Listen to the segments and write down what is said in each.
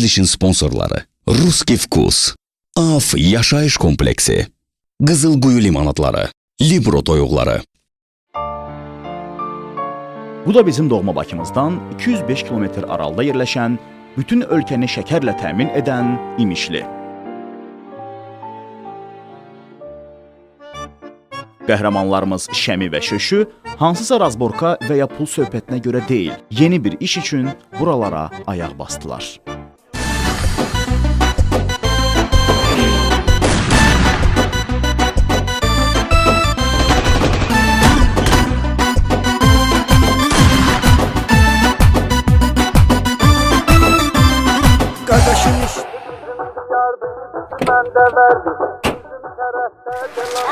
Verilişin sponsorları Ruski Vkus, AF Yaşayış Kompleksi, Qızılquyu Limanatları, Libro Toyuqları. Bu da bizim doğma Bakımızdan 205 kilometr aralıda yerləşən, bütün ölkəni şəkərlə təmin edən İmişli. Qəhrəmanlarımız Şəmi və Şöşü hansısa razborka və ya pul söhbətinə görə deyil, yeni bir iş üçün buralara ayaq basdılar.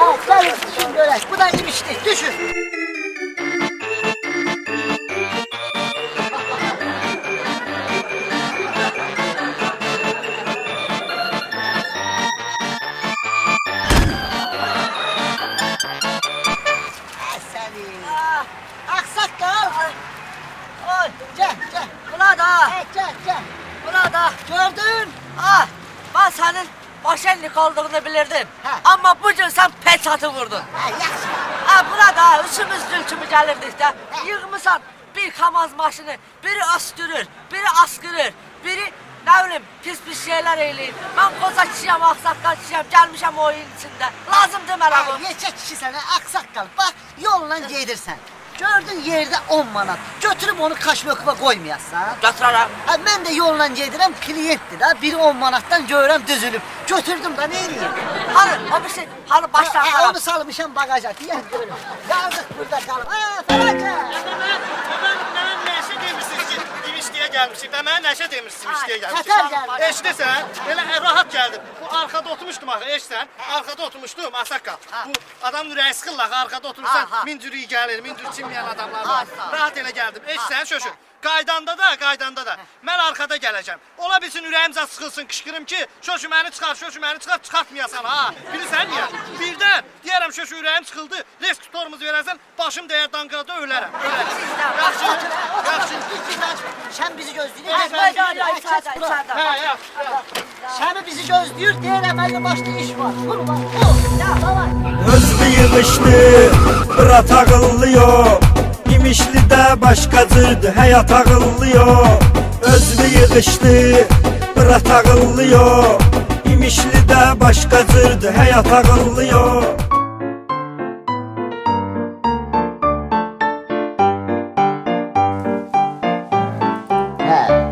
Evet, gelin düşün böyle. Bu da İmişli, düşün. Aksakal. Oy, gel. Buna da, Gel. buna da. Gördün? Ben senin başenlik olduğunu bilirdim. Ha. Ama bugün sen peçatı vurdun. Yaxşı. Buna da üçümüz gülçümü gelirdik de. Yığmışsan bir kamaz maşını, biri öskürür, biri askırır, biri ne bileyim pis şeyler eyleyir. Ben koca kişiyim, aksakkal kişiyim, gelmişim o oyun içinde. Lazım demene bu. Neçə kişi sənə aksakal. Bak, yolla gedirsən. Gördün yerde 10 manat. Götürüb onu kaşmökübə qoymayasan. Götürərəm. Mən də yolla gedirəm, kliyentdir da. Biri 10 manatdan görürəm düzülüb. Götürdüm da, ne eləyim? O bir şey, baştan Onu salmışam bagaja. Deyən görürüm. Yazıq burada qalıb. Fəlakə. Mən nəşə demirsiniz ki, İmişliyə gəlmişik və mənə nəşə demirsiniz İmişliyə gəlmişik. Qatar gəldi. Eşidirsən, elə rahat gəldim. Bu arkada oturmuşdum axı, eşitsən. Arkada oturmuşdum, Asakal. Bu adam ürəyi sıxırlar, arkada oturursan, min cür iyi gəlir, min cür çinməyən adamlar var. Rahat elə gəldim. Eşitsən, Şöşü. Qaydanda da. Mən arkada gələcəm. Ola bilsin ürəyimcə sıxılsın, qışqırım ki, Şöşü məni çıxar, çıxartmayasan ha. Bilirsən niyə? Birdən deyərəm Şöşü ürəyim sıxıldı, reskutorumuzu verərsən, başım dəyər danqırada ölərəm. Yaxşı. Şəm bizi gözləyir. Hə, Şəmi bizi gözləyir. Deyir, əməlli başlı iş var. Vur var. Özlü yığışdı, bırat ağıllıyor. İmişli'de başka cırdı, hayat ağıllıyor. Özlü yığışdı, bırat ağıllıyor. İmişli'de başka cırdı, hayat ağıllıyor.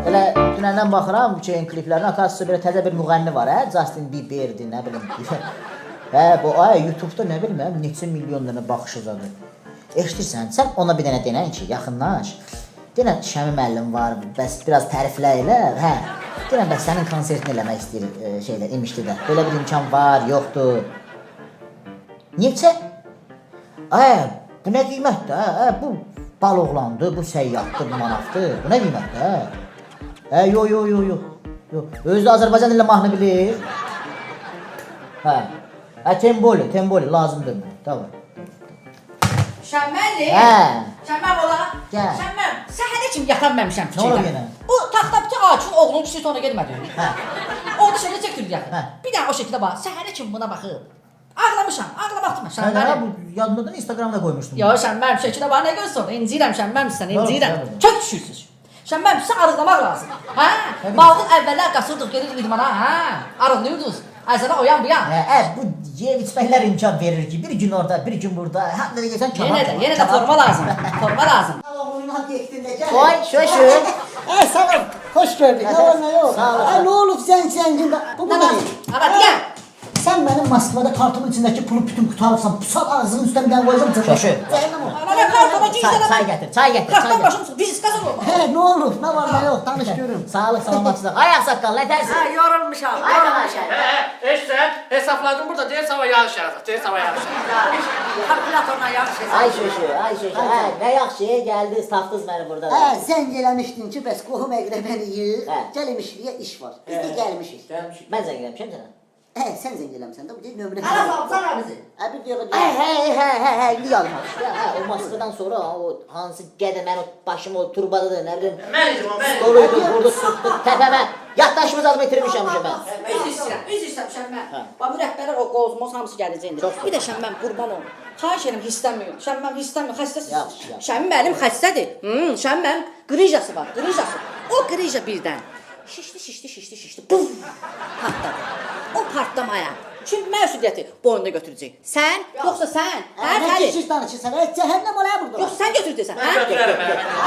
Elə dünəndən baxıram bu şeyin kliplərinə, atasısı belə təzə bir müğənni var, Justin Bieber'di, nə bilim. Bu YouTube'da nə bilməm, neçə milyon dənə baxışızadır. Eşitirsən, sən ona bir dənə denən ki, yaxınlaş. Denən Şəmi müəllim var, bəs biraz təriflə elə, Denən bəs sənin konsertini eləmək istəyir İmişlidə. Belə bir imkan var, yoxdur. Neçə? Bu nə qiymətdir, bu baloğlandı, bu səyyahdır, bu manatdır, bu nə qiymətdir, Yox. Özü də Azərbaycan ilə mahnı bilir. Temboli, lazımdır mı? Tamam. Şəmməli? Şəmməm ola? Şəmməm, səhərə kimi yatanməmişəm ki. Nə olub yenə? Bu taxta bütün ağaçın oğlunun kişisi ona getmədi. Orada şəkildə çəkdirdi yaxın. Bir dənə o şəkildə bax, səhərə kimi buna baxıb. Ağlamışam, ağlamışam Şəmməli. Bu yadımdadan Instagramda qoymuşdum. Yox Şəmməm, şəkildə bax, nə görsün? İncirəm Şəmməm sən, incirəm. Çox düşürsüz. Şəmməm, sizə arıqlamaq lazım. Mağul əvvəllər qasırdıq, gedirdik idmana, arıqlıyordunuz. Ayzana oyan bu yan. Bu yeyib içməklər imkan verir ki, bir gün orada, bir gün burada, hətta da geçən kebab. Yenə də forma lazım, forma lazım. Oyuna getdin də gəl. Oy, Şöşü. Sağ ol, hoş gördük. Ne yok. Sağ ol. Ne olup zengin. Bu Ne lazım? Ara diyen. Sen benim Moskva'da kartımın içindeki pulu bütün kutu alırsan, pusal ağzının üstüne bir tane koyacağım. Şöşü. Ana kartama cinsene. Çay getir. Karttan başım sıkı, biz kazan olur. Ne olur, ne var ne yok, danış görürüm. Sağlık, salamatçılık. Ay aksakal, ne dersin? Yorulmuşam. Eşitsən, hesabladım burada, deyir sabah yarış yaradaq, Kalkulatorla yarış yazar. Ay Şöşü. Ne yaxşı geldiniz, taftınız beni burada. Sen gelemiştin ki, bəs qohum əqrəbəni yığ, gəlmişliyə iş var. Biz de gelmişiz. Ben zəng eləmişəm sənə. Sən zəng eləmsən də, bu deyir nömrə. Hələ salsan bizi. Bir dəqiqə. Hə, indi yazmış. Hə, o Moskvadan sonra o hansı gədə mən o başım o turbadadır, nə bilim. Mən Stoluydu, burada sıxdı, təpəmə. Yaddaşımı zad bitirmişəm mən. Üz istəmişəm mən. Bax, rəhbərlər o qozmos hamısı gələcək indi. Bir də Şəmməm qurban olum. Xahiş edirəm hissləməyin. Şəmməm hissləmir, xəstəsiz. Yaxşı. Şəmməm mənim xəstədir. Şəmməm qrijası var, qrijası. O qrija birdən şişdi. Bum! Partladı. O partlamaya kim məsuliyyəti boynuna götürəcək? Sən, yoxsa sən? Nə keçiş danışırsan? Cəhənnəm olaya burada. Yox, sən götürəcəksən, hə?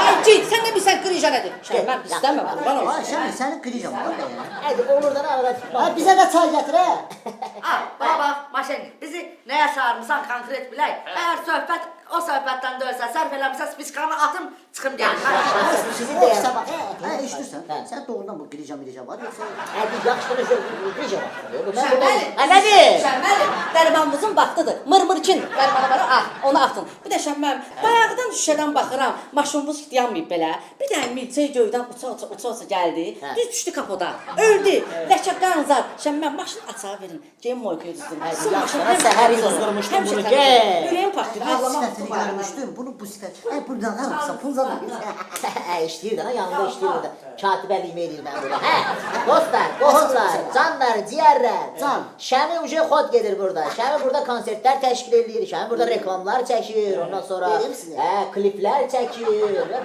Ay, git, sən də bilsən qrija nədir? Şəmməm istəməm, qurban olsun. Ay, sənin qrijam var da ya. Hadi olur da arada tutma. Bizə də çay gətir, hə? Baba, maşın, bizi nəyə çağırmısan konkret bilək. Əgər söhbət o söhbətdən dönsə, sərf eləmirsə, spiskanı atım, çıxım gəlir. Sizin də ya. Hə, işdirsən. Sən doğrudan bu qrijam var yoxsa? Hadi yaxşı qrijam var. Şəmməlim, dərmanımızın vaxtıdır. Mırmırkin dərmanı var, onu atın. Bir də Şəmməm, bayaqdan şüşədən baxıram, maşınımız dayanmayıb belə. Bir də milçək göydən uça gəldi, düz düşdü kapoda, öldü, ləkə qanzar. Şəmməm, maşını açağa verin, geyim moykaya düzdürüm. Səhər qızdırmışdım bunu, gəl. Ürəyim partlayır, ağlamaq Sifətini görmüşdüm, bunu bu sifət. Buradan alırsan, puldan alırsan. İşləyir də, yanında işləyir də. Katibəliyimi edir mən burada. Dostlar, qohumlar, canlar, ciyərlər. Şəmi uca xod gedir burada. Şəmi burada konsertlər təşkil edir. Şəmi burada reklamlar çəkir. Ondan sonra kliplər çəkir.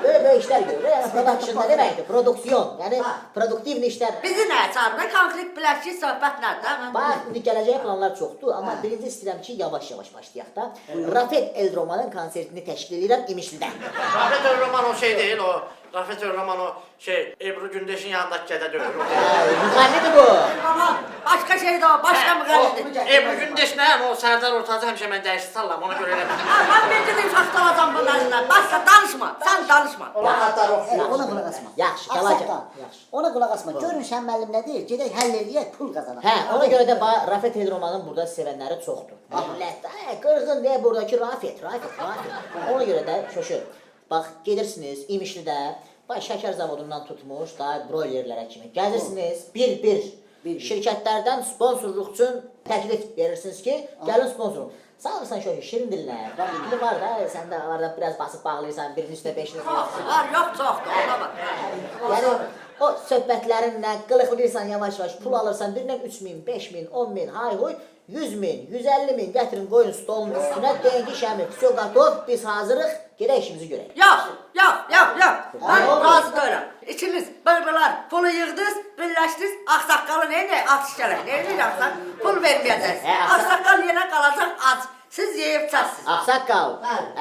Böyle işlər görür. Yəni production nə deməkdir? Produksiyon. Yəni produktiv işlər. Bizi nəyə çağırır? Konkret bilək ki, söhbət nədir? Bax, indi gələcək planlar çoxdur, amma birinci istəyirəm ki, yavaş-yavaş başlayaq da. Rafet Elromanın konsertini təşkil edirəm İmişlidə. Rafet Elroman o şey deyil, o Rafet Elroman o şey Ebru Gündeş'in yanındaki gədə deyil. Müğənnidir bu. Başqa şeydir o, başqa müğənnidir. Ebru Gündeş nə? O Sərdar Ortacı həmişə mən dəyişdi sallam, ona görə eləməm. Mən bildirim fakt alacam bunun əlindən. Başqa danışma, sən danışma. Ona qulaq asma. Yaxşı, qalacaq. Ona qulaq asma. Görün Şəmməlim nə deyir? Gedək həll eləyək, pul qazanaq. Hə, ona görə də Rafet Elromanın burada sevənləri çoxdur. Millət, qırğın deyə buradakı Rafet. Ona görə də şoşur. Bax, gedirsiniz İmişlidə, bax şəkər zavodundan tutmuş, da broilerlərə kimi gəzirsiniz, bir şirkətlərdən sponsorluq üçün təklif verirsiniz ki, gəlin sponsorluq. Sağırsan şöyle şirin dinler. Biri var da sen de arada biraz basıp bağlıysan birinin üstüne beşini. Var yok çoxdur, ona bak. Yani o söhbətlərinlə qılıqlayırsan yavaş-yavaş pul alırsan birindən 3000, 5000, 10000, hay huy 100.000, 150.000 gətirin qoyun stolun üstünə deyin ki Şəmil, все готов, biz hazırıq, gedək işimizi görək. Yox. Mən razı deyirəm. İkiniz bırlar pulu yığdınız, birləşdiniz, ağsaqqalı neyə atış gələk, neyə deyirsən? Pul verməyəcəksiniz. Ağsaqqal yenə qalacaq aç. Siz yeyibsəksiniz. Ağsaqqal,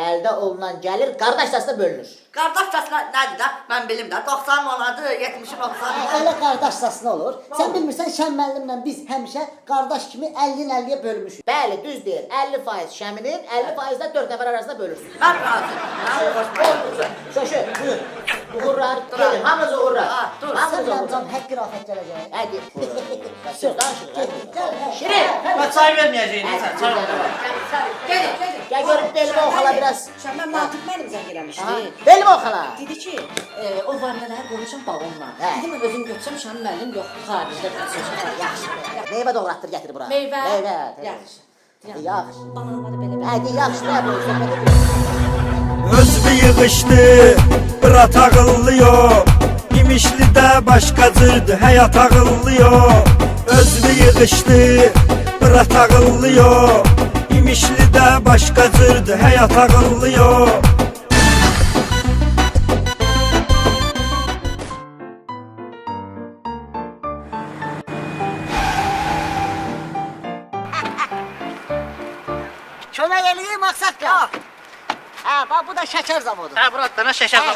əldə olunan gəlir qardaşcasına bölünür. Qardaşcasına nədir də? Mən bilim də 90 manatı, 70 90. Elə qardaşcasına olur. Sən bilmirsən Şəm müəllimlə biz həmişə qardaş kimi 50-50-yə bölmüşük. Bəli, düz deyir. 50% Şəminin, 50% də 4 nəfər arasında bölürsün. Mən razıyam. Şoşu, buyur. Uğurlar, gelin. Hamınız uğurlar. Dur. Hamınız uğurlar. Həqqi rafət gələcək. Hadi. Söz danışın. Şirin. Ben çay vermeyeceğini sen çay Gedin. Gəl görüb belimi oxala biraz. Şəmməm Natiq mənim zəng eləmişdi. Belimi oxala. Dedi ki, o varlıları qoymuşam balonla. Hə. Dedim mən özüm götürsəm Şəmməm müəllim yox, xaricdə qalsın. Yaxşı. Meyvə doğratdır gətir bura. Meyvə. Yaxşı. Yaxşı. Yaxşı. Bananları belə. Hadi yaxşı nə bu söhbət. Özlü yığışdı, bırat ağıllıyor. İmişlidə başqa cırdı, həyat ağıllıyor. Özlü yığışdı, bırat ağıllıyor. İmişlidə başqa cırdı, həyat ağıllıyor. Kömək eləyim Ağsaqqal. Bax bu da şəkər zavodu. Ha Murat bana şeker al.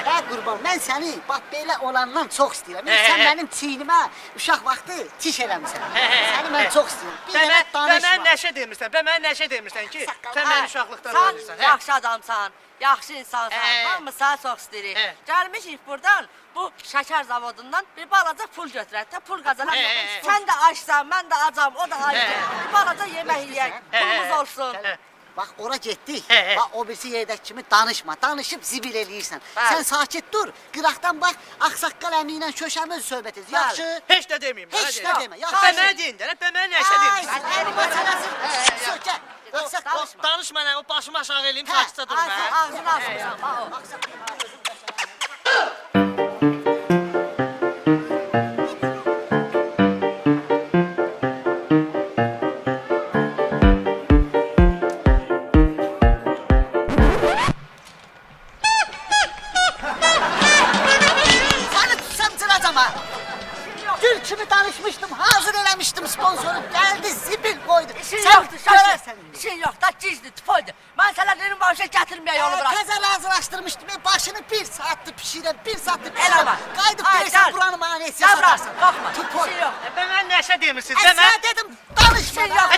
Sən qurban, mən səni bax belə olandan çox istəyirəm. Sən mənim çiynimə uşaq vaxtı tiş eləmisən. Səni mən çox istəyirəm. Bir dənə danışma. Ben neşe demirsən ki, sen beni uşaqlıqdan Sən öldürsən. yaxşı adamsan, yaxşı insansan, hamı səni çox istəyirik. Gəlmişik buradan bu şəkər zavodundan bir balaca pul götürək də pul qazanaq. Sən də açsan, mən də acam, o da acam. Bir balaca yemək yeyək, pulumuz olsun. bax ora getdik. He. Bax o birisi yerdəki kimi danışma. Danışıb zibil eləyirsən. Bəli. Sən sakit dur. Qıraqdan bax ağsaqqal əmi ilə köşəmi öz söhbət edir. Yaxşı? Heç də deməyim. Heç nə demə. Yaxşı. Bə mənə deyin də, bə mənə nəşə Ay, deyin. sən məsələsin. Sökə. Ağsaqqal. Danışma nə, o başımı aşağı eləyim, sakitcə durma. Ağzını açmışsan. Səni tutsam cıracam ha. Gül kimi danışmışdım, hazır eləmişdim sponsoru. Gəldi, zibil qoydu. İşin Sən yoxdur, görərsən şaşır. indi. İşin yox da gizli, tufoydu. Mən sənə dedim başa gətirməyə yolu bırak. Təzə hazırlaşdırmışdım. Başını bir saatdır pişirəm, bir saatdır Elə pişirəm. var. Qayıdıb Ay, deyirsən gəl. buranı maniyesiyə Gəl bura, satarsan. qalxma. Tupoy. İşin yox. Bə mənə nəşə demirsiniz, Sən demə. dedim, danışma. Şey yox.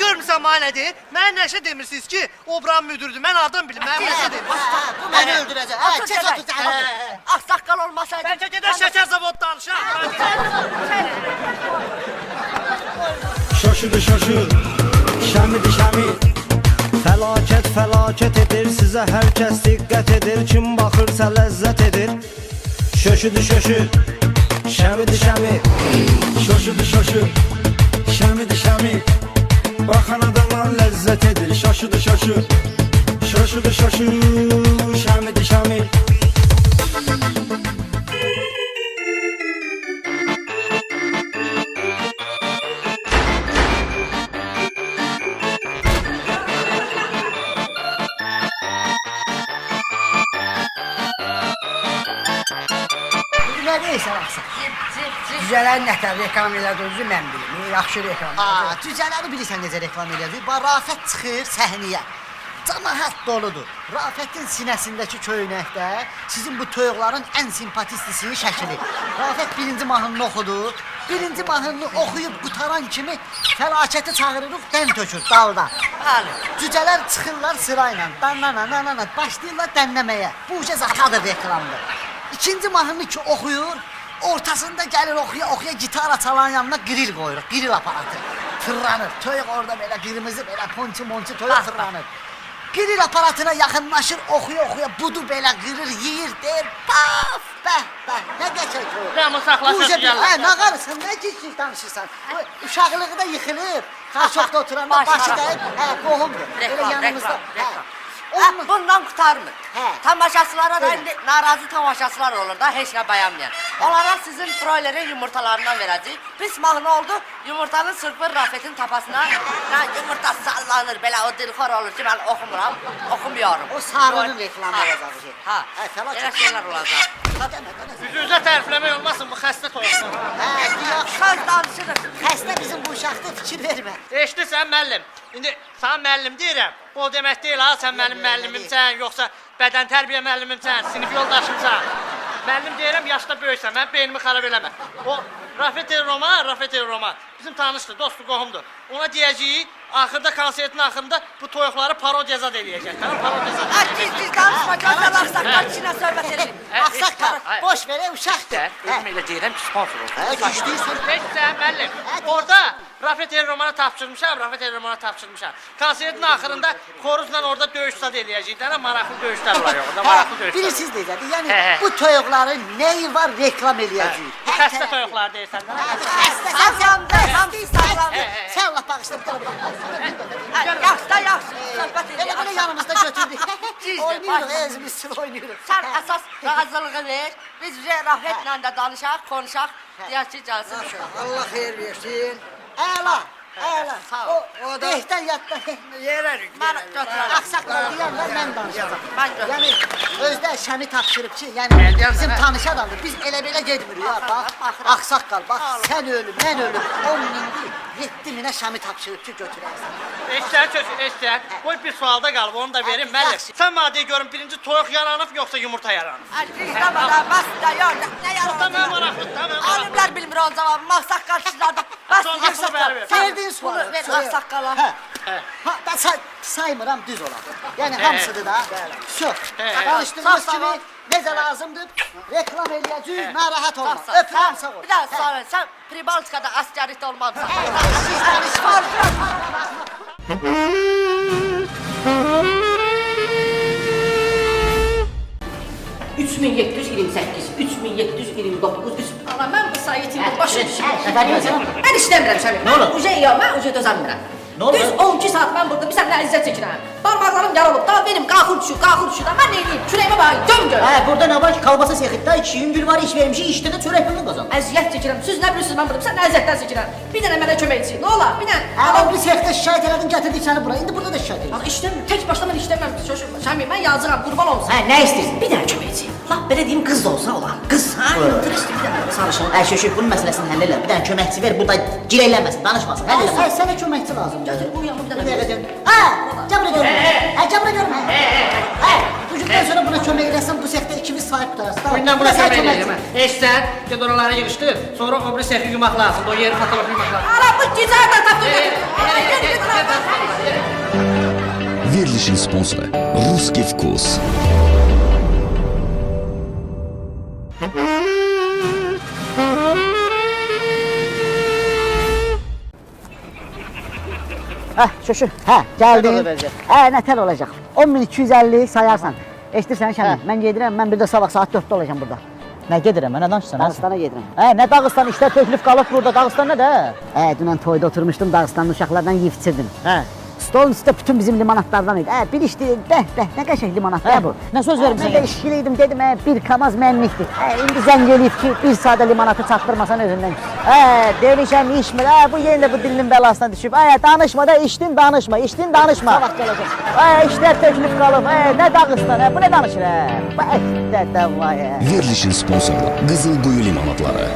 Görmürsən mənə nədir? Mənə nəşə demirsiniz ki, o buranın müdürüdür. Mən adam bilim, mən nəşə demirəm. Bu məni öldürəcək. Hə, Otur keç gedək. otur. Ağsaqqal olmasaydı. Bəlkə gedək şəkər zavodu danışaq. Şaşıdı şaşır, şəmidir şəmi. Fəlakət edir, sizə hər kəs diqqət edir. Kim baxırsa ləzzət edir. Şaşıdı şaşır, şəmidir şəmi. Şaşıdı şaşır, şəmidir şəmi. Baxan adama ləzzət edir. Şaşıdı şaşır, şaşıdı şaşır, şəmidir şəmi. Nə deyirsən axsan? Cücələrin nətər reklam elədiyinizi mən bilim. Yaxşı reklam. Cücələri bilirsən necə reklam elədir? Rafət çıxır səhnəyə. Cəmaət doludur. Rafətin sinəsindəki köynəkdə sizin bu toyuqların ən simpatistisinin şəkili. Rafət birinci mahnını oxudu. Birinci mahnını oxuyub qutaran kimi fəlakəti çağırırıq, dən tökür dalda. Bəli. Cücələr çıxırlar sırayla. Danana, başlayırlar dənləməyə. Bu uca zatadır reklamdır. İkinci mahnını ki oxuyur, ortasında gəlir oxuya gitara çalan yanına grill qoyuruq, grill aparatı. Fırlanır, toyuq orada belə qırmızı, belə ponçu toyuq fırlanır. Grill aparatına yaxınlaşır, oxuya budu belə qırır, yeyir, deyir, paf, bəh, nə qəçək toyuq. Rəmu saxlaşaq gəllər. Nə qarısan, nə gizli danışırsan? Uşaqlığı da yıxılır, qarşıqda oturanda başı dəyib, qohumdur, elə yanımızda. Bundan qurtarmır. Hə. Tamaşaçılara da indi narazı tamaşaçılar olur da, heç nə bəyənməyən. Onlara sizin broilerin yumurtalarından verəcək. Pis mahnı oldu, yumurtanın sırpı Rafetin tapasına yumurta sallanır, belə o dilxor olur ki, mən oxumuyorum. O sarının reklamı olacaq. Ha, elə şeylər olacaq. Üzünüzə tərifləmək olmasın bu xəstə toyuqlar. Söz danışırıq. Xəstə bizim bu uşaqda fikir vermə. Eşidirsən müəllim? İndi sana müəllim deyirəm. O demək deyil ha, sən mənim müəllimimsən, yoxsa bədən tərbiyə müəllimimsən, sinif yoldaşımsan. Müəllim deyirəm, yaşda böyüksən, mən beynimi xarab eləmə. O Rafet Roman, bizim tanışdır, dostdur, qohumdur. Ona deyəcəyik, axırda konsertin axırında bu toyuqları parodiyazad eləyəcək. Parodiyazad eləyəcək. Giz danışma, gözəl ağsaqqal kişinə söhbət edin. Ağsaqqal, boş verə uşaqdır. Özüm elə deyirəm ki, sponsor olsun. Güclüysən. Neysə, müəllim, orada Rafet Romana tapşırmışam. Konsertin axırında xoruzla orada döyüş zad eləyəcəyik. Dənə maraqlı döyüşlər var orada, maraqlı döyüşlər. Bilirsiniz necədir? Yəni bu toyuqların nəyi var reklam eləyəcəyik. Bu xəstə toyuqlar deyirsən. Sağlamdır. Sən lap bağışla. Yaxşı, söhbət edin. Elə yanımızda götürdük. Oynayırıq, özümüz üçün oynayırıq. Sən əsas razılığı ver, biz Rafetlə də danışaq, konuşaq, deyək ki, gəlsin. Allah xeyir versin. Əla. Sağ ol. O da Behdən yadda. yerərik. Mən götürərəm. Ağsaqqal deyəndə mən danışacağam. Mən götürərəm. Yəni özdə şəmi tapşırıb ki, yəni bizim tanış adamdır. Biz elə-belə getmirik ya. Bax, ağsaqqal, bax, sən ölüm, mən ölüm. 10 mindir, 7 minə şəmi tapşırıb ki, götürərsən. Eşlər. Qoy bir sualda qalıb, onu da verim. Müəllim, sən madəyə görün, birinci toyuq yaranıb, yoxsa yumurta yaranıb? İstəmədən, bəs də, nə Tamam, maraqlı, tamam. Alimlər bilmir o cavabı, ağsaqqal kişilərdə. Bəs Sonrasını bəri ver. Verdiyin sualı. Bunu ver ağsaqqala. Ha, ben saymıram düz olan. Yani hamısıdır da. Söz. Danışdığımız Sağ kimi ol. necə lazımdır? Reklam eləyəcəyik, narahat olma. Sağ ol. Öpürəm, sağ ol. Bir daha sonra, sən Pribaltikada askerlikdə olmalısan. Siz danışma. 29 3. Ana mən bu sayı itirdim başım. Səfər yoxsa? Mən istəmirəm Şəmi. Nə olur? Uje yox, mən uje dözəmirəm. Nə olur? Düz 12 saat mən burada bir sənə əziyyət çəkirəm. Barmaqlarım yarılıb, da benim qalxır düşür da. Mən nə edeyim? Çörəyimə bax, göm. Hə, burada nə var ki, kalbasa sexiddə 2 gün var iş vermişik, işdə də çörək pulunu qazan. Əziyyət çəkirəm. Siz nə bilirsiniz mən burada? Sən əziyyətdən çəkirəm. Bir dənə mənə kömək etsin. Nə olar? Bir dənə. Hə, o bir sexdə şikayət elədin, gətirdik səni bura. İndi burada da şikayət elədin. Bax işləmir. Tək başına mən işləmirəm. Şəmi, mən yazıram, qurban olsun. Hə, nə istəyirsən? Bir dənə kömək etsin. Lap belə deyim, qız da olsa olar. Qız, hə? Interestli bir dənə sarışın. Hə, şöşük, bunun məsələsini həll elə. Bir dənə köməkçi ver, burada girəylənməsin, danışmasın. Həll elə. Sənə köməkçi lazım. Götür bu yanıma bir dənə. Bir dəqiqə görüm. Hə, gəl bura görüm. Hə, gəl bura görüm. Hə, bu gündən sonra buna kömək eləsən, bu sexdə ikimiz sahib tutarız. Gündən buna kömək eləyəm. Eşsən, ged oraları yığışdır. Sonra o biri sexi yumaq lazımdır. O yeri fotoğraf yumaq lazımdır. Ana bu gecədə tapdı. Verilişin sponsoru Ruski Vkus. Hə, şöşü, hə, gəldin. Hə, nətər olacaq? 10.250 sayarsan. Eşidirsən Şəmi, mən gedirəm, mən bir də sabah saat 4-də olacam burada. Nə gedirəm, mən nə danışırsan? Dağıstana gedirəm. Hə, nə Dağıstan, işlər tökülüb qalıb burada, Dağıstan nə də? Hə, dünən toyda oturmuşdum, Dağıstanlı uşaqlardan yeyib içirdim. Hə. Stolun üstə bütün bizim limonatlardan idi. Hə, bir işdi, nə qəşəng limonatlar bu. Nə söz vermişsən? Mən də işkiliydim, dedim, hə, bir kamaz mənlikdir. Hə, indi zəng eləyib ki, bir sadə limonatı çatdırmasan özündən. Hə, demişəm, içmir, hə, bu yenə də bu dilinin bəlasına düşüb. Hə, danışma da, içdin, danışma, içdin, danışma. Sabah gələcək. Hə, işlər tökülüb qalıb, hə, nə Dağıstan, hə, bu nə danışır, hə? Bək də vay, hə. Verilişin sponsoru Qızılquyu limonatları.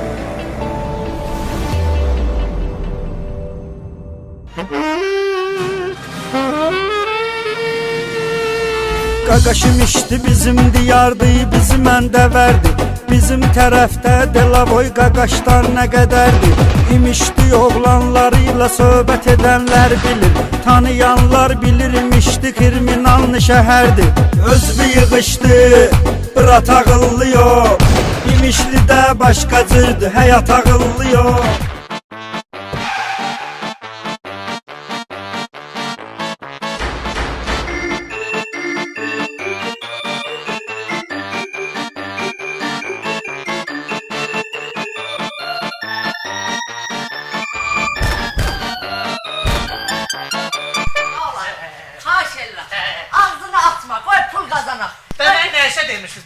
Qaqaşım işdi bizim diyardı, bizi məndə verdi. Bizim tərəfdə Delavoy qaqaşlar nə qədərdir. İmişdi oğlanlarıyla söhbət edənlər bilir. Tanıyanlar bilirmişdi kriminallı şəhərdir. Özü yığışdı, bırat ağıllı yox. İmişlidə başqa cırdı, həyat ağıllı yox.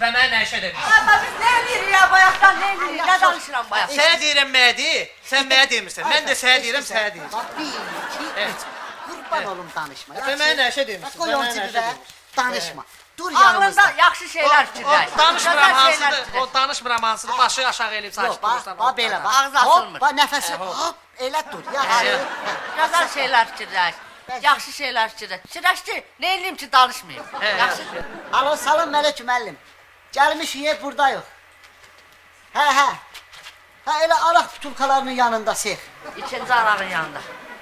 Mənə nə işə demişsiniz? Amma biz nə edirik ya bayaqdan, nə edirik, nə danışıram bayaq? Sənə deyirəm Mədi, sən mənə demirsən. Mən də sənə deyirəm, sənə deyirəm. Bax, 1, 2, 3. Qurban olum danışma. Mənə nə işə demişsin? Qoy onu cibə, danışma. Dur Ağlında yanımızda. yaxşı şeylər fikirləş. Danışmıram hansıdır, o danışmıram hansıdır, başı aşağı eləyib sakit durursan. Bax, belə, bax. Ağzı açılmır. Bax, nəfəsi, hop, elə dur. Yaxşı. Gözəl şeylər fikirləş. Yaxşı şeylər fikirləş. Fikirləş ki, nə eləyim ki, danışmayayım. Yaxşı. Alo, salam Mələk müəllim. Gəlmişik, burada yox. Hə, hə. Hə, elə araq butulkalarının yanında sex. İkinci arağın yanında.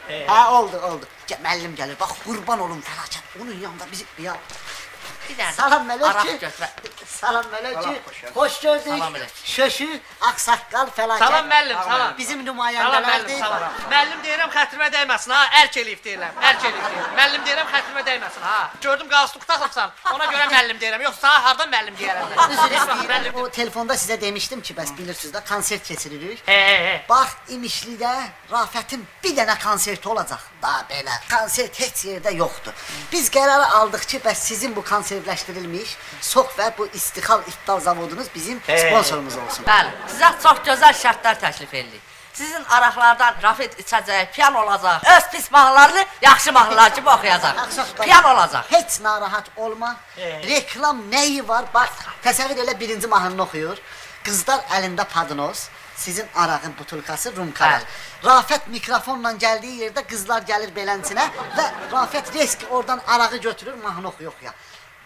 Hə, oldu. Müəllim gəlir, bax, qurban olun fəlakət. Onun yanında bizi, ya. Bir dənə Salam Mələk araq ki. götürə. Salam Mələk ki. Xoş gördük. Salam Mələk. Şöşü, Ağsaqqal fəlakət. Salam müəllim, salam. Bizim Salam nümayəndələrdir. müəllim, salam. Müəllim deyirəm, xətrimə dəyməsin ha, ərk eləyib deyirəm, ərk eləyib deyirəm. Müəllim deyirəm, xətrimə dəyməsin ha. Gördüm qalstuk taxıbsan, ona görə müəllim deyirəm. Yoxsa hardan müəllim deyərəm. Üzr istəyirəm. O telefonda sizə demişdim ki, bəs bilirsiniz də, konsert keçiririk. He. Bax, İmişlidə Rafətin bir dənə konserti olacaq. Da belə, konsert heç yerdə yoxdur. Biz qərarı aldıq ki, bəs sizin bu konsertləşdirilmiş Sox və bu İstixal İptal Zavodunuz bizim sponsorumuz olsun. Bəli, sizə çox gözəl şərtlər təklif edirik. Sizin araqlardan Rafet içəcək, piyan olacaq. Öz pis mahnılarını yaxşı mahnılar kimi oxuyacaq. Piyan olacaq. Heç narahat olma. Reklam nəyi var? Bax, təsəvvür elə birinci mahnını oxuyur. Qızlar əlində padnos, sizin arağın butulkası rumkalar. Rafet mikrofonla gəldiyi yerdə qızlar gəlir belənçinə və Rafet reski oradan arağı götürür, mahnı oxuya.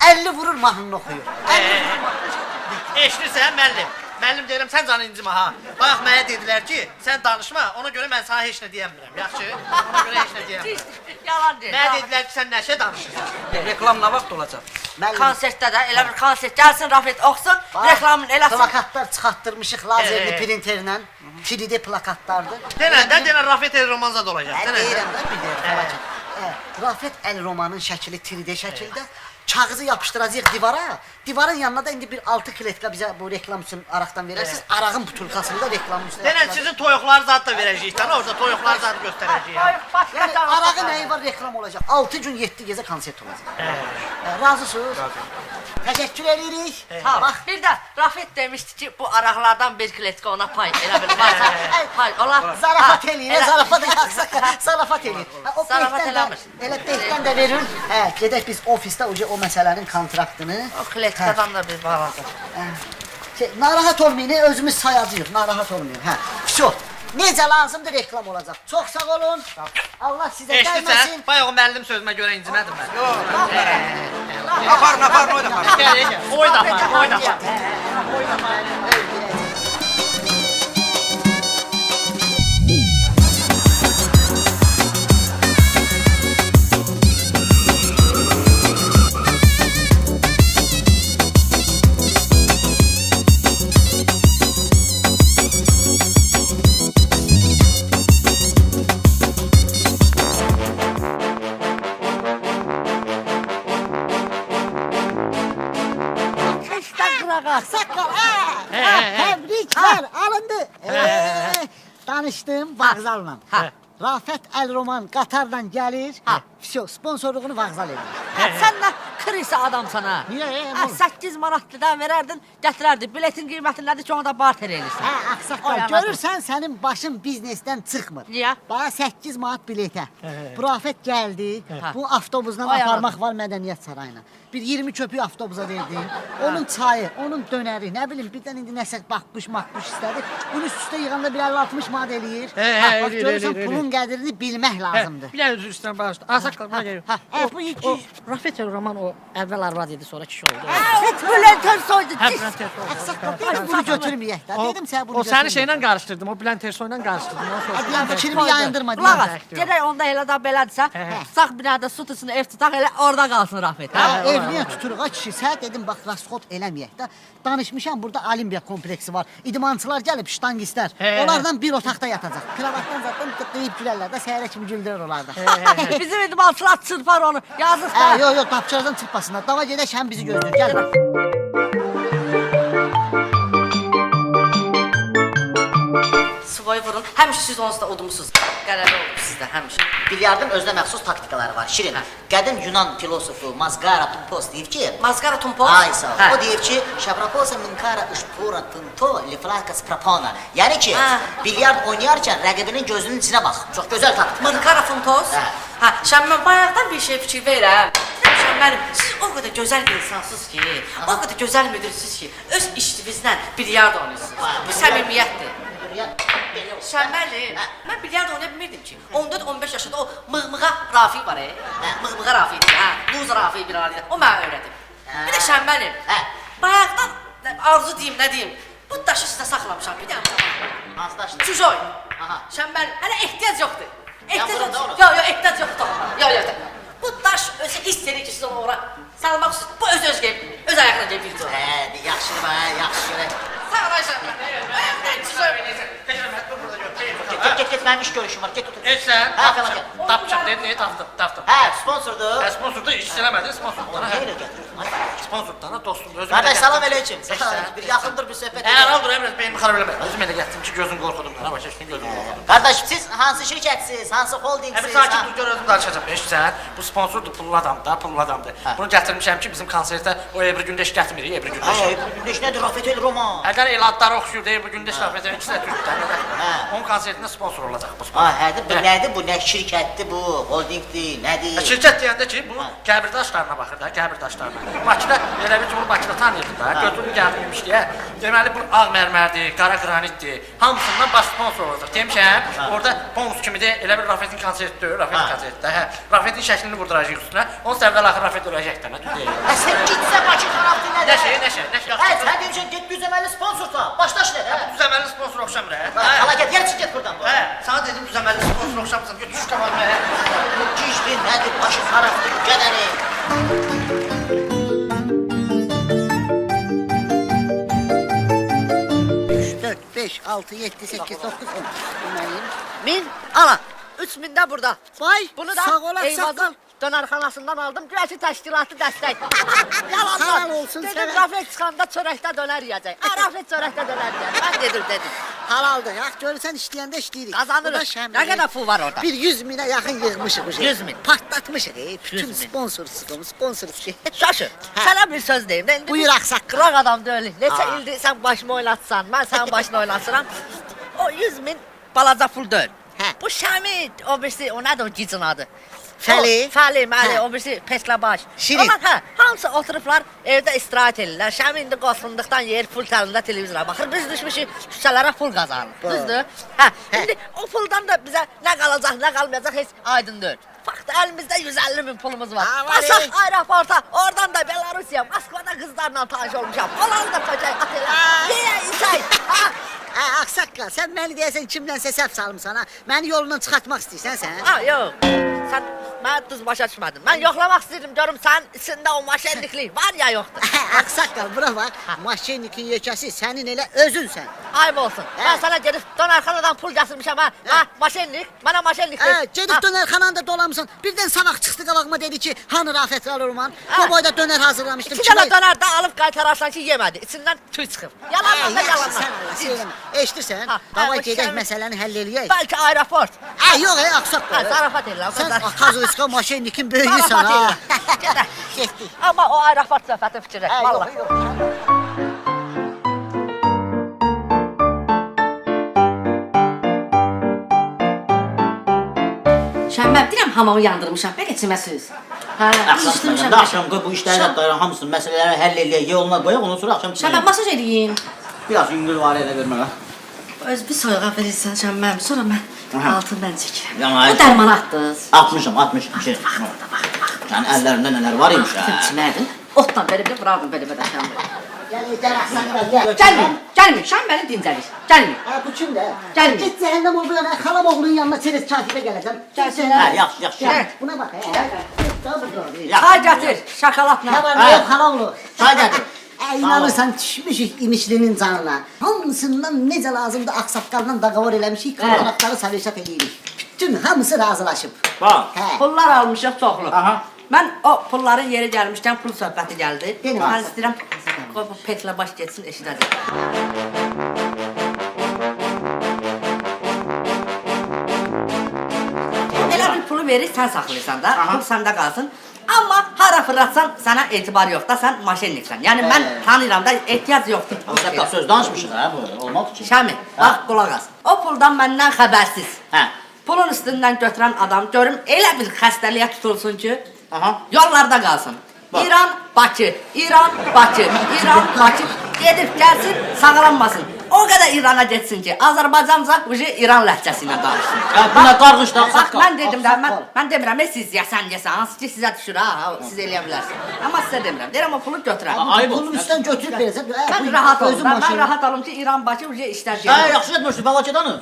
50 vurur, mahnını oxuyur. 50 vurur, mahnını. Eşidirsən müəllim? Müəllim deyirəm, sən canı incimə ha. Bax, mənə dedilər ki, sən danışma, ona görə mən sana heç nə deyəmirəm, yaxşı? Ona görə heç nə deyəmirəm. Yalan deyil. Mənə dedilər ki, sən nəşə danışırsan. Reklam nə vaxt olacaq? Konsertdə də elə bir konsert gəlsin, Rafet oxusun, reklamını eləsin. Plakatlar çıxartdırmışıq lazerli printerlə. 3D plakatlardır. Denən Rafet el romanza da olacaq. Deyirəm də bir deyirəm. Rafet el romanın şəkli 3D şəkildə. kağızı yapışdıracağıq divara. Divarın yanına da indi bir 6 kletka bizə bu reklam üçün araqdan verərsiniz. Arağın butulkasını da reklamın üstünə. Denən sizin toyuqlar zad da verəcəyik də, orada toyuqlar zad göstərəcəyik. Yəni arağı nəyi var reklam olacaq. 6 gün 7 gecə konsert olacaq. Razısınız? Təşəkkür edirik. Bax, bir də Rafet demişdi ki, bu araqlardan bir kletka ona pay elə bil. Pay, ola. Zarafat eləyir, zarafat yaxsak, zarafat eləyir. Zarafat eləmir. Elə beytdən də verir. Gedək biz ofisdə o məsələnin kontraktını. O kletkadan da bir bağlasın. Narahat olmayın, özümüz sayacağıq, narahat olmayın. Всё. Necə lazımdır reklam olacaq. Çox sağ olun. Allah sizə dəyməsin. Eşitsən, bayaq o müəllim sözümə görə incimədim mən. Aparın, oynama. Oynama. Saqqal, təbriklər, alındı. Danışdım vağzalla. Rafət Əlroman Qatardan gəlir. Всё, sponsorluğunu vağzal edir. Sən nə kırısa adamsan ha? Niyə? 8 manatlıdan verərdin, gətirərdin. Biletin qiyməti nədir ki, onu da barter elirsən. Ağsaqqal, görürsən sənin başın biznesdən çıxmır. Niyə? Bax 8 manat biletə. Bu Rafət gəldi, bu avtobusla aparmaq var Mədəniyyət Sarayına. Bir 20 köpük avtobusa verdin. Onun çayı, onun dönəri, nə bilim, birdən indi nəsə baxmış istədi. Bunun üst-üstə yığanda bir 50-60 manat eləyir. Bax görürsən pulun qədrini bilmək lazımdır. Bir üzr istəyirəm bağışla. Ağsaqqal buna gəlir. O Rafet Roman o əvvəl arvad idi, sonra kişi oldu. Bülentər soydu. Ağsaqqal, bunu götürməyək də. Dedim sən bunu O səni şeylə qarışdırdım, o Bülent Ersoyla qarışdırdım. Hadi fikrimi yayındırma. Qulaq as, gedək onda elə də belədirsə, sağ binada su tutsun, ev tutaq, elə orada qalsın Rafet. Evliyə tuturuq, kişi, sən dedim, bax, rasxod eləməyək də. Danışmışam, burada Olimpiya kompleksi var. İdmançılar gəlib, ştangistlər. Onlardan bir otaqda yatacaq. Kravatdan zaten qıtlayıb gülərlər də, səhərə kimi güldürür onlarda. Bizim idmançılar çırpar onu, yazıq da. Yox, tapçardan çırpasınlar. Dava gedək, həm bizi gözlür, gəl. Suvoy vurun, həmişə siz onsuz da udumsuz. Qələbə olub sizdə, həmişə. Bilyardın özünə məxsus taktikaları var. Şirin, qədim Yunan filosofu Mazgara Tumpos deyib ki... Mazgara Tumpos? Ay sağ ol. O deyib ki, Şabraposa minkara işpura tunto liflakas prapona. Yəni ki, bilyard oynayarkən rəqibinin gözünün içinə bax. Çox gözəl taktika. Minkara Tumpos? Şəmmən bayaqdan bir şey fikir verirəm. Şəmmənim, siz o qədər gözəl bir insansınız ki, o qədər gözəl müdirsiniz ki, öz işinizlə bilyard oynuyorsunuz. Bu səmimiyyətdir. Şəmməlim, mən bilyard oynaya bilmirdim ki. 14-15 yaşında o mığmığa Rafi var, mığmığa Rafi'dir, Luz Rafi bir alədir. O mənə öyrədib. Bir də Şəmməlim, bayaqdan arzu deyim, nə deyim, bu daşı sizə saxlamışam, bir dənə. Çujoy, Şəmməlim, hələ ehtiyac yoxdur. Ehtiyac yoxdur. Yox. Bu daş özü hiss edir ki, siz onu ora salmaq üstü. Bu öz gəlib, öz ayaqla gəlib bir çox. Yaxşı bə, yaxşı görək. Sağ ol Şəmməlim. Çujoy. Get, mənim iş görüşüm var, get otur. Eşsən, tapçım, neyi tapdım? Sponsordur. Sponsorda iş eləmədin, sponsordan. Neyle gətirir? Sponsordan, dostum, özüm Qardaş, salam əleykum. Bir yaxındır bir söhbət edir. Dur, Emre, beynimi xarab eləmə. Özüm elə gətirdim ki, gözüm qorxudum. Amma şəşkin gözüm qorxudum. Qardaş, siz hansı şirkətsiz, hansı holdingsiz? Bir sakin dur, gör özüm danışacağım. Eşitsən, bu sponsordur, pullu adamdır. Bunu gətirmişəm ki, bizim konsertdə o Ebru Gündeş gətirmirik, Ebru Gündeş. Ebru Gündeş nədir, Rafet Roman? Əgər eladları oxuyur da Ebru Gündeş Rafet ikisi də türkdən. Onun konsertində sponsor olacaq bu sponsor. Bu nədir bu, nə şirkətdir bu, holdingdir, nədir? Şirkət deyəndə ki, bu qəbir daşlarına baxır da, qəbir daşlarına. Makina, elə bir ki, bunu makina tanıyırdı da, götürün gəldirmiş deyə. Deməli, bu ağ mərmərdir, qara qranitdir, hamısından baş sponsor olacaq. Demişəm, orada bonus kimi də elə bir Rafetin konsertdir, Rafetin konsertdə. Rafetin şəklini vurduracaq üstünə, onun səvvəl axır Rafet öləcək də, nə deyil. Sən gitsə Bakı tarafı nədir? Nə şey? Sən demişən, get düzəməli sponsorsa, başdaş nə? Düzəməli sponsor oxşamır, Hala get, yer çık get buradan. Sana dedim düzəməli sponsor oxşamırsan, götür şu qabağı. Gicdir, nədir, başı tarafdır, qədəni. 5, 6, 7, 8, 9, 10. 1000, ala. 3000 də burada. Vay, Bunu da sağ ol, Eyvazın Ağsaqqal. dönərxanasından aldım. Güya ki təşkilatı dəstək. Yalan Halal olsun dedim, sənə. Rafet çıxanda çörəkdə dönər yeyəcək. Rafet çörəkdə dönər yeyəcək. Mən dedim. Halaldır. Ya görürsən işləyəndə işləyirik. Qazanırıq. Nə qədər pul var orada? Bir 100 minə yaxın yığmışıq. 100 min. Partlatmışıq. Bütün 100 min. sponsor. Şaşır. Sənə bir söz deyim. İndi Buyur ağsaqqal. qıraq adam deyil. Neçə ildir sən başımı oynatsan, mən sənin başını oynatıram. O 100 min balaca pul deyil. Hə. Bu Şəmi, o birisi, o nədir o gicin adı? Fəli. Fəli, məli, Hə. o birisi Peslabaş. Şirin. Onlar hə, hamısı oturublar, evdə istirahət edirlər. Şəmi indi qosqunduqdan yer, pul təlində televizora baxır. Biz düşmüşük küçələrə pul qazanır. Düzdür? Hə, indi o puldan da bizə nə qalacaq, nə qalmayacaq heç aydın deyil. Fakt əlimizdə 150 min pulumuz var. Basaq aeroporta, oradan da Belarusiya, Moskvada qızlarla tanış olmuşam. Onları da koyacaq otelə. Yeyə, içək. Ağsaqqal, sən məni deyəsən kimdənsə səhv salmısan ha. Məni yolundan çıxartmaq istəyirsən sən? Ha, yox. Sən mənə düz başa düşmədin. Mən yoxlamaq istəyirdim, görüm sənin içində o maşenliklik var ya yoxdur. Ağsaqqal, bura bax. Maşenlikin yekəsi sənin elə özünsən. Ayıb olsun. Mən sənə gedib dönərxanadan pul gətirmişəm ha. Ha, maşenlik, mənə maşenlik ver. Gedib dönərxananda dolamısan. Birdən savaq çıxdı qabağıma dedi ki, hanı Rafet Qalurman? Bu boyda dönər hazırlamışdım. İki dənə dönər də alıb qaytararsan ki, yemədi. İçindən tüy çıxıb. Yalandan da yalandan. Eşidirsən? Davay gedək məsələni həll eləyək. Bəlkə aeroport. Yox, ağsaqqal. Zarafat edirəm. Sən Akazovska maşenlikin böyüyüsən ha. Getdik. Amma o aeroport söhbəti fikirləş, vallahi. Şəmbəm, deyirəm hamamı yandırmışam, bəlkə içməsiz. Axşam qoy bu işləri də hamısını məsələləri həll eləyək, yoluna qoyaq, ondan sonra axşam Şəmbəm, masaj edeyim. biraz yüngül var elə vermə. Öz bir soyuğa verirsən Şəmbəm, sonra mən altından çəkirəm. Yaman. O dərmanı atdınız. 60 şey. Yəni əllərində nələr var imiş ha. Çimədin. Otdan belə vurardım belə Şəmbəm. Gəlmir. Gəlmir, Şəmbəni dincəlir. Gəlmir. Bu kimdir? Gəlmir. Get cəhənnəm ol bu yana, xalam oğlunun yanına çerez katibə gələcəm. Hə, yaxşı. Buna bax. Çay gətir, şokoladla. Nə var, nə yox, xala oğlu? Çay gətir. İnanırsan düşmüşük imişlinin canına. Hamısından necə lazımdır ağsaqqaldan dağavor eləmişik, kontraktları savişat eləyirik. Bütün hamısı razılaşıb. Bax. Pullar almışıq çoxlu. Mən o pulların yeri gəlmişkən pul söhbəti gəldi. Mən istəyirəm, qoy bu Petlə baş getsin, eşidəcək. Elə bir pulu verir, sən saxlayırsan da, pul səndə qalsın. Amma hara fırlatsan sənə etibar yox da, sən maşenliksən. Yəni mən tanıyıram da, ehtiyac yoxdur. Ağsaqqal söz danışmışıq ha bu, olmadı ki. Şəmi, bax qulaq as. O puldan məndən xəbərsiz. Hə. Pulun üstündən götürən adam görüm elə bir xəstəliyə tutulsun ki, yollarda qalsın. İran, Bakı, İran, Bakı, İran, Bakı gedib gəlsin, sağlanmasın. O qədər İrana getsin ki, Azərbaycanca İran ləhcəsi ilə danışsın. Buna qarğış da ağsaqqal. Mən dedim də, mən demirəm, siz yəsən, hansı ki sizə düşür ha, siz eləyə bilərsiniz. Amma sizə demirəm, deyirəm o pulu götürəm. Ayıb olsun. Pulun üstündən götürüb verəcəm. Mən rahat olum, mən rahat olum ki, İran, Bakı işlər Hə, gedir. yaxşı etmişsin, fəlakədanı.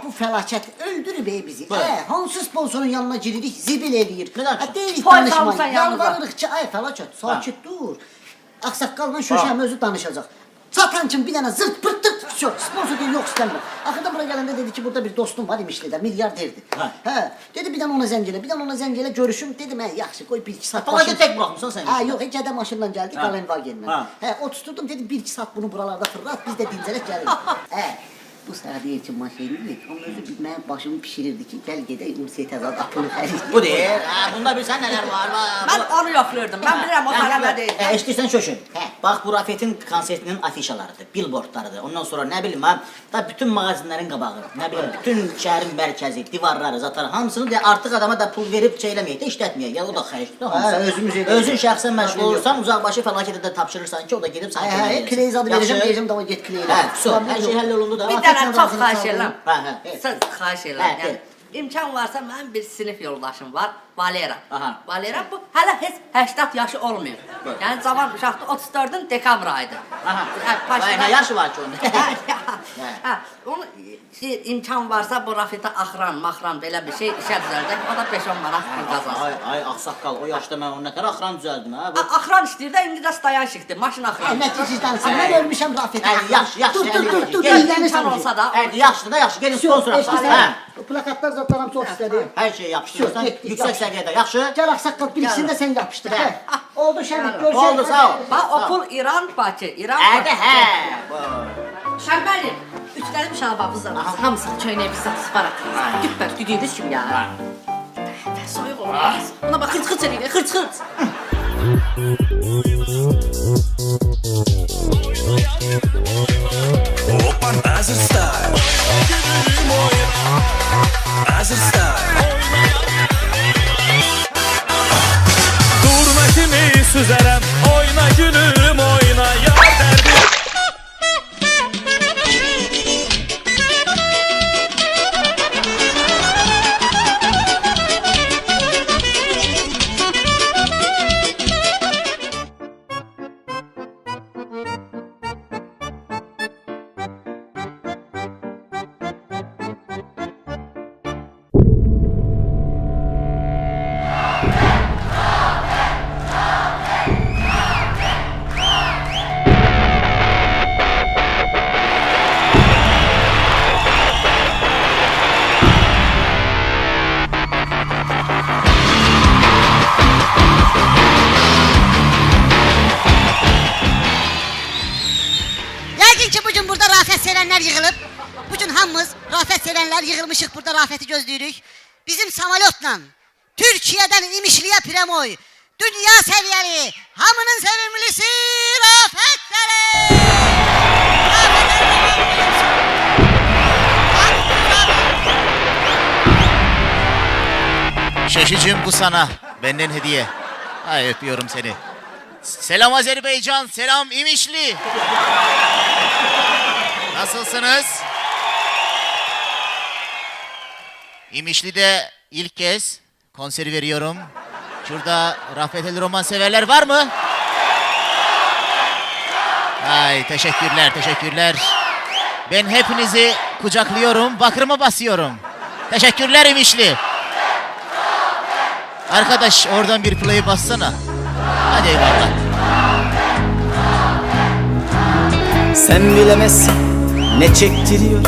Bu fəlakət öldürüb bizi. Hansı sponsorun yanına giririk, zibil eləyir. Deyirik Poy danışmayın. salmışsan yanımıza. Yalvarırıq ki, fəlakət, sakit dur. Ağsaqqalla şöşəm özü danışacaq. Satan kim bir dənə zırt pırttık, sponsor deyir, yox istəmirəm. Axırda bura gələndə dedi ki, burada bir dostum var imişlidə, milyarderdir. Dedi bir dənə ona zəng elə, görüşüm. Dedim, yaxşı, qoy 1-2 saat Fəlakət tək buraxmısan sən. Yox, gədə maşınla gəldik, Qalenvagenlə. O tuturdum, dedim 1-2 saat bunu buralarda fırlat, biz də dincələk gəlirik. Bu sənə deyir ki, maşenlik, amma özü mənim başımı pişirirdi ki, gəl gedək universitetə apını xərid. Bu deyir, bunda bilsən nələr var. Mən onu yoxluyordum, mən bilirəm o sənə nə deyir. Eşidirsən Şöşün, bax bu Rafetin konsertinin afişalarıdır, billboardlarıdır. Ondan sonra nə bilim, da bütün mağazinlərin qabağı, nə bilim, bütün şəhərin mərkəzi, divarları, zatar hamısını da artıq adama da pul verib çeyləməyək də, işlətməyək. Ya o da xərcdir. Özün şəxsən məşğul olursan, uzaqbaşı fəlakətə də tapşırırsan ki, o da gedib sənə kömək edin. Kleyz adı verəcəm, deyəcəm, dava get kleylə. Hər şey həll olundu da. Bir dənə çox xahiş edirəm. Sən xahiş edirəm. İmkan varsa mənim bir sinif yoldaşım var, Valera. Valera bu hələ heç 80 yaşı olmuyor. Yəni cavan uşaqdır, 34-ün dekabr ayıdır. Nə yaşı var ki onun? Onun imkan varsa bu Rafetə axıran, maxıran belə bir şey işə düzəldək, o da 5-10 manat pul qazansın. Ay, ağsaqqal, o yaşda mən onun nətər axıran düzəldim, ha? Axıran işləyir də, indi də stayan şıqdır, maşın axıran. Nəticədansən, mən ölmüşəm Rafetə. Yaxşı, Dur, İmkan olsa da. Yaxşı da, yaxşı, gelin sponsor axsan. plakatlar zaten hamısı ofisdədir. Hər şeyi yapışdırırsan, Yok, getdik, yüksək yapışdır. səviyyədə, yaxşı? Gəl ağsaqqal birisini də sən yapışdır. Hə. Oldu Şəmil, Oldu, görüşürüz. sağ ol. Bax, o pul İran Bakı, İran Ədə, hə. Şəmbəli, ütülərim şalababızdan, hamısını köynəyə bizdən sıfar atırız. Güppət, düdüyünüz kimi ya. Soyuq olmaz. Buna bax, xırç-xırç eləyir, xırç-xırç. Open Azir Style. Azir Style. Durma kimi süzərəm, oyna gülüm, oyna ya dərdim. Yəqin ki bugün burada Rafət sevənlər yığılıb. Bugün hamımız Rafət sevənlər yığılmışıq burada Rafəti gözləyirik. Bizim samolyotla Türkiyədən İmişliyə Premoy, dünya səviyyəli, hamının sevimlisi Rafət Şaşıcım bu sana. Benden hediye. Ay öpüyorum seni. Selam Azerbaycan, selam İmişli. Nasılsınız? İmişli'de ilk kez konser veriyorum. Şurada Rafet El Roman severler var mı? Ay teşekkürler, teşekkürler. Ben hepinizi kucaklıyorum, bakırıma basıyorum. Teşekkürler İmişli. Arkadaş oradan bir play bassana. Hadi eyvallah. Sen bilemezsin ne çektiriyor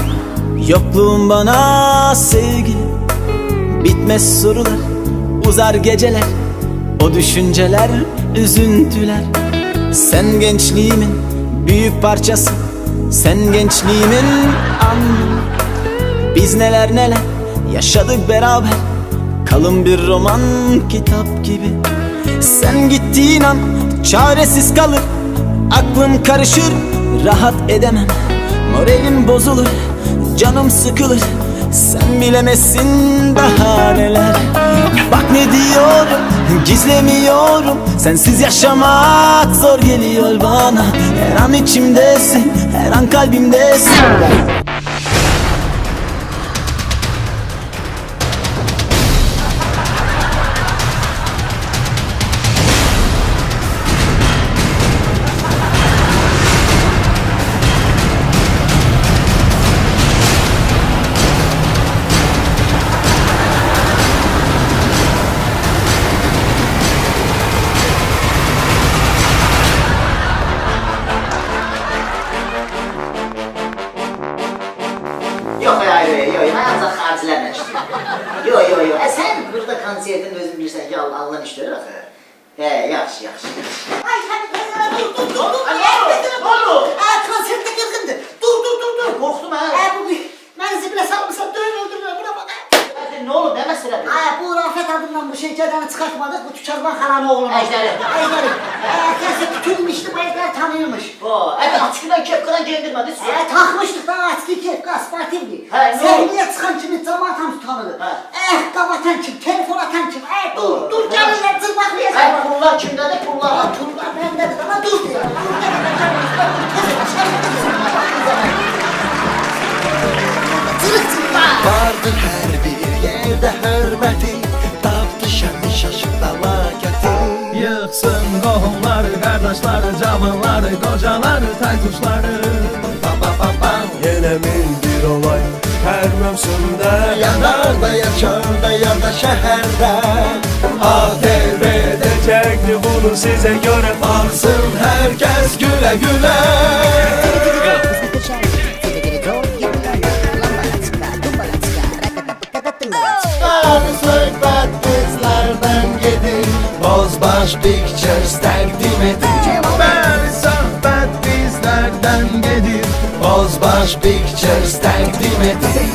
yokluğun bana sevgili. Bitmez sorular, uzar geceler, o düşünceler, üzüntüler. Sen gençliğimin büyük parçası, sen gençliğimin anlamı. Biz neler neler yaşadık beraber, kalın bir roman kitap gibi. Sen gittiğin an çaresiz kalır, aklım karışır, rahat edemem. Moralim bozulur, canım sıkılır. Sen bilemezsin daha neler. Bak ne diyorum, gizlemiyorum. Sensiz yaşamak zor geliyor bana. Her an içimdesin, her an kalbimdesin. Yox, ancaq xaricilərlə işləyir. Yox, sən burada konsertin özün bilirsən ki, Allah'ın işləyir axı. Yaxşı. Ay Şəmil, dur. Konsertdə qırğındır. Dur. Qorxdum hə. Məni zibilə salmışsan, döyün öldürürəm, buna bax. Nə olub, nə məsələdir? Bu Rafət adından bu şeycədən çıxartmadıq, bu Tükərman xalanı oğlunu. Əjdəri. Kəsə tükülmüşdü, bu əjdər tanıyırmış. Açıqdan kepkadan geyindirmədi siz. Taxmışdıq da, açıqı kepka, sportivli. Hə, nə olub? Səhliyə çıxan kimi cəmaat hamısı tanıdı. Qav atan kim, telefon atan kim. Dur, gəlirlər, cırmaqlayacaq. Pullar kimdədir, pullar? Pullar məndədir, ama dur deyir. Vardı her bir yerde hürmeti, tapdı şəmi şaşıb fəlakəti. Yıxsın qohumları, qardaşları, cavanları, qocaları, taytuşları. Yenə min bir olay hər mövsümdə, yanar da yaşar da yanda şəhərdə. ATV edəcəkdi bunu sizə görə, baxsın hər kəs gülə gülə. Bozbaş Pictures təqdim edir. Bəli, söhbət bizlərdən gedir. Bozbaş Pictures təqdim edir.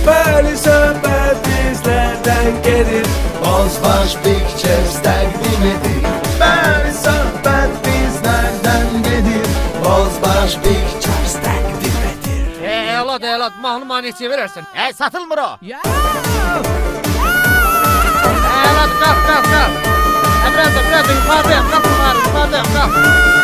Bəli, söhbət bizlərdən gedir. Bozbaş Pictures təqdim edir. Bəli, söhbət bizlərdən gedir. Bozbaş Pictures təqdim edir. Elad, mahnı neçəyə verərsən? Satılmır o. Elad, qalx. Biraz da yuxarıdayım, qalx.